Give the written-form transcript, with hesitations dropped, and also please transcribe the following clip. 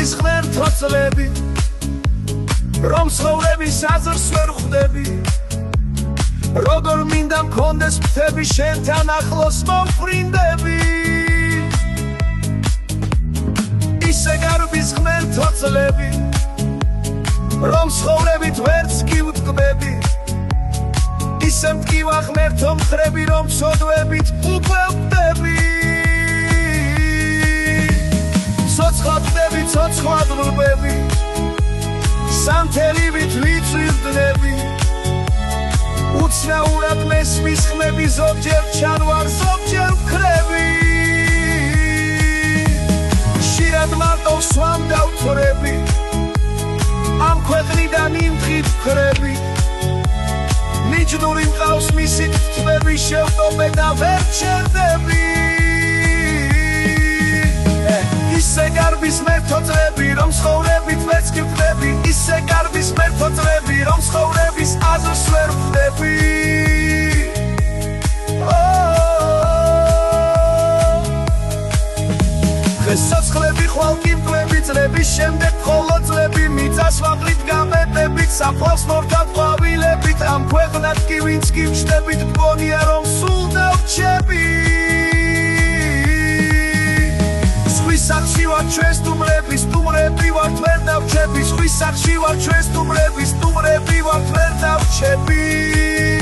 გაგვდის ღმერთო წლები რომ ცხოვრების აზრს ვერ ხვდები როგორ მინდა მქონდეს ფრთები შენთან ახლოს მომფრინდები ისე გაგვდის ღმერთო წლები რომ ცხოვრებით ვერც კი ვტკბები ისე მტკივა ღმერთო მხრები რომ სოდვებით უკვე ვტები ცოცხლადები ცოცხლადლუბები სამთელივით ვიწვირდნები უცნაურად მესმის ხმები ზოგჯერ ჩანვარ ზოგჯერ ვქრები შირად მარტო სვამ დავთვრები ამ ქვეყნიდან იმთხით ვქრები მიჯნური მყავს მისი თვები შევტოვე და ვერ ჩერდები ისე გარბის მერთო წლები რომ ცხოვრებით ვერც კი ვხვდები ისე გარბის მერთო წლები რომ ცხოვრების აზრს ვერ ხვდები დღესაცლები ხვალ კი მკლები წლების შემდეგ ხოლო წლები მიწას ვაღლით გამეტებით საფლავს მორთად ყვავილებით ამ ქვეყნად კი ვინც კი ვჩნდებით მგონია რომ სულ დავრჩები სახლში ვარ ჩვენ სტუმრები სტუმრები ვართ ვერ დავრჩები სხვის სახლში ვარ ჩვენ სტუმრები სტუმრები ვართ ვერ დავრჩები